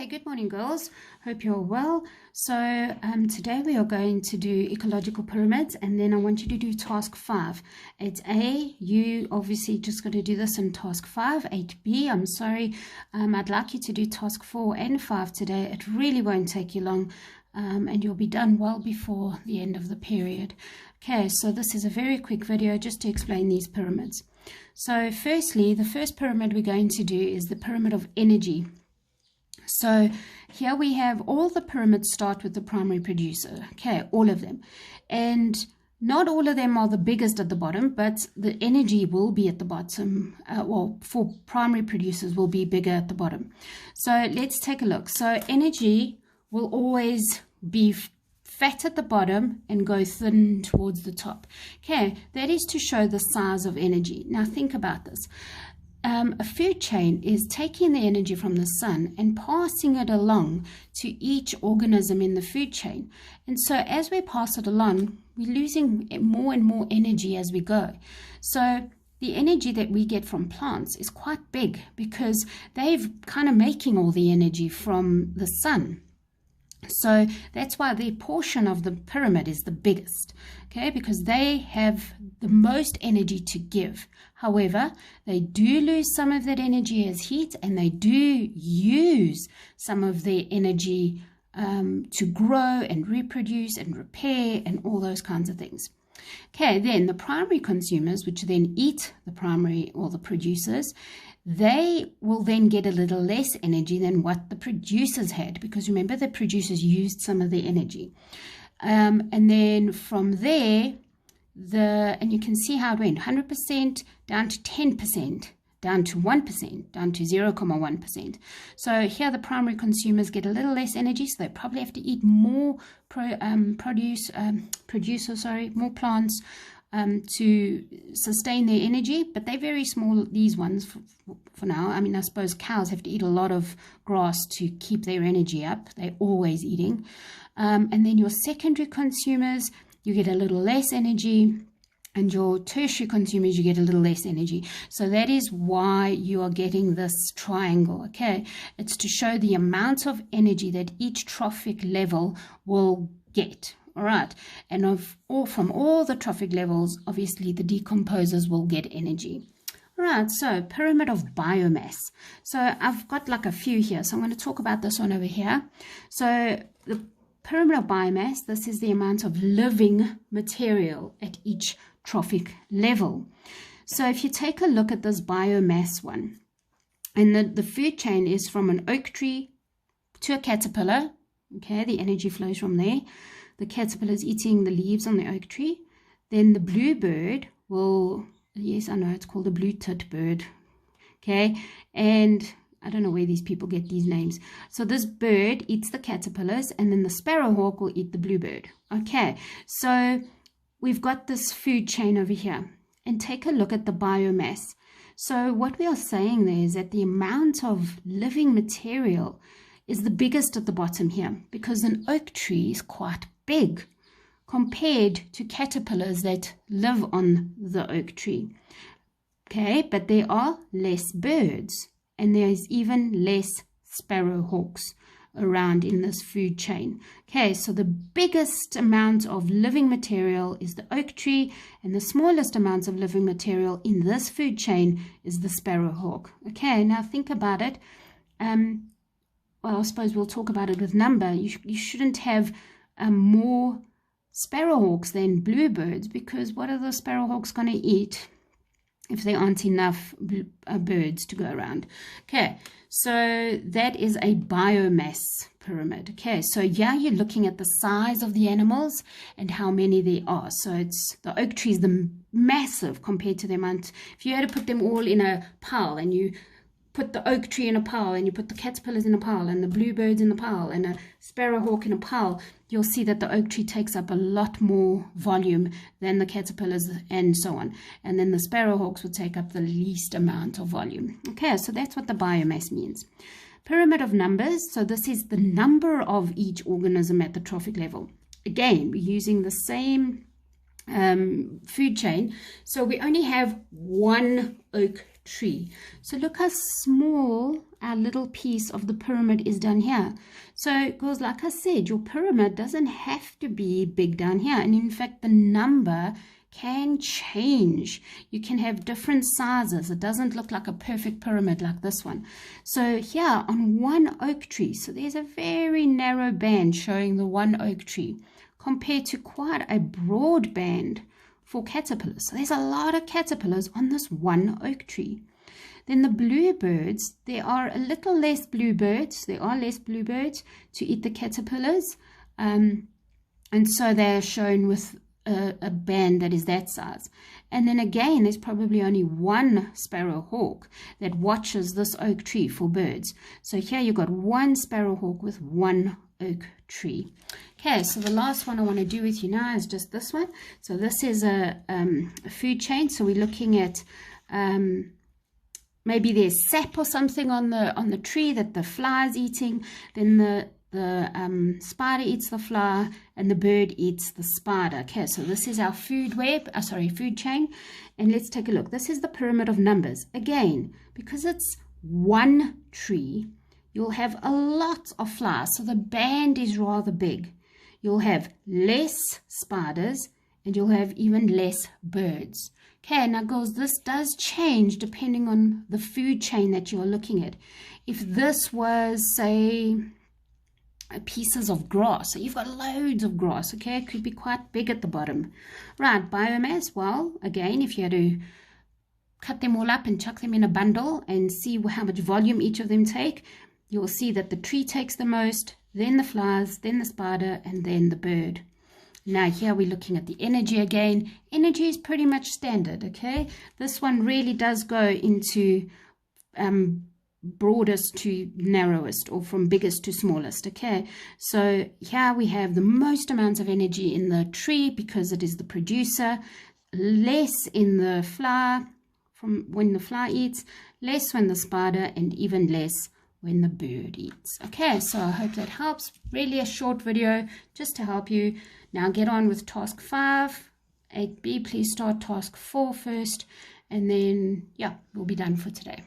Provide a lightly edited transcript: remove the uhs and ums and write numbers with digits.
Okay, good morning, girls. Hope you're well. So today we are going to do ecological pyramids, and then I want you to do task 5. 8A, you obviously just got to do this in task 5. 8B, I'm sorry, I'd like you to do task 4 and 5 today. It really won't take you long, and you'll be done well before the end of the period. Okay, so this is a very quick video just to explain these pyramids. So firstly, the first pyramid we're going to do is the pyramid of energy. So here we have all the pyramids start with the primary producer, okay, all of them. And not all of them are the biggest at the bottom, but the energy will be at the bottom, well, for primary producers will be bigger at the bottom. So let's take a look. So energy will always be fat at the bottom and go thin towards the top. Okay, that is to show the size of energy. Now think about this. A food chain is taking the energy from the sun and passing it along to each organism in the food chain. And so as we pass it along, we're losing more and more energy as we go. So the energy that we get from plants is quite big because they're kind of making all the energy from the sun. So that's why their portion of the pyramid is the biggest, okay, because they have the most energy to give. However, they do lose some of that energy as heat, and they do use some of their energy to grow and reproduce and repair and all those kinds of things. Okay, then the primary consumers, which then eat the primary or the producers, they will then get a little less energy than what the producers had, because remember the producers used some of their energy. And then from there, and you can see how it went, 100% down to 10%, down to 1%, down to 0.1%. So here the primary consumers get a little less energy, so they probably have to eat more more plants to sustain their energy, but they're very small, these ones, for now. I mean, I suppose cows have to eat a lot of grass to keep their energy up. They're always eating. And then your secondary consumers, you get a little less energy, and your tertiary consumers, you get a little less energy. So that is why you are getting this triangle, okay? It's to show the amount of energy that each trophic level will get. All right, and from all the trophic levels, obviously the decomposers will get energy. All right, so pyramid of biomass. So I've got like a few here, so I'm going to talk about this one over here. So the pyramid of biomass, this is the amount of living material at each trophic level. So if you take a look at this biomass one, and the food chain is from an oak tree to a caterpillar, okay, the energy flows from there. The caterpillar is eating the leaves on the oak tree. Then the bluebird will, yes, I know it's called the blue-tit bird, okay, and I don't know where these people get these names. So this bird eats the caterpillars, and then the sparrowhawk will eat the bluebird. Okay, so we've got this food chain over here, and take a look at the biomass. So what we are saying there is that the amount of living material is the biggest at the bottom here, because an oak tree is quite big compared to caterpillars that live on the oak tree. Okay, but there are less birds, and there is even less sparrowhawks around in this food chain. Okay, so the biggest amount of living material is the oak tree, and the smallest amounts of living material in this food chain is the sparrowhawk. Okay, now think about it. Well, I suppose we'll talk about it with number. You shouldn't have more sparrowhawks than bluebirds, because what are the sparrowhawks going to eat if there aren't enough birds to go around? Okay, so that is a biomass pyramid. Okay, so yeah, you're looking at the size of the animals and how many there are. So it's the oak tree is the massive compared to the amount. If you had to put them all in a pile, and you put the oak tree in a pile, and you put the caterpillars in a pile, and the bluebirds in a pile, and a sparrowhawk in a pile, you'll see that the oak tree takes up a lot more volume than the caterpillars and so on. And then the sparrowhawks would take up the least amount of volume. Okay, so that's what the biomass means. Pyramid of numbers. So this is the number of each organism at the trophic level. Again, we're using the same food chain. So we only have one oak tree. So look how small our little piece of the pyramid is down here. So because like I said, your pyramid doesn't have to be big down here, and in fact the number can change. You can have different sizes. It doesn't look like a perfect pyramid like this one. So here on one oak tree, so there's a very narrow band showing the one oak tree compared to quite a broad band for caterpillars. So there's a lot of caterpillars on this one oak tree. Then the bluebirds, there are a little less bluebirds. There are less bluebirds to eat the caterpillars. And so they're shown with a band that is that size. And then again, there's probably only one sparrowhawk that watches this oak tree for birds. So here you've got one sparrowhawk with one oak tree. Okay, so the last one I want to do with you now is just this one. So this is a food chain. So we're looking at maybe there's sap or something on the tree that the fly is eating. Then the spider eats the fly and the bird eats the spider. Okay, so this is our food chain. And let's take a look. This is the pyramid of numbers. Again, because it's one tree, you'll have a lot of flies. So the band is rather big. You'll have less spiders and you'll have even less birds. Okay, now girls, this does change depending on the food chain that you're looking at. If this was, say, pieces of grass, so you've got loads of grass, okay, it could be quite big at the bottom. Right, biomass, well, again, if you had to cut them all up and chuck them in a bundle and see how much volume each of them take, you'll see that the tree takes the most, then the flies, then the spider, and then the bird. Now here we're looking at the energy again. Energy is pretty much standard, okay? This one really does go into broadest to narrowest, or from biggest to smallest. Okay, so here we have the most amounts of energy in the tree because it is the producer, less in the fly from when the fly eats, less when the spider, and even less when the bird eats. Okay, so I hope that helps. Really a short video just to help you. Now get on with task 5. 8B, please start task 4 first, and then yeah, we'll be done for today.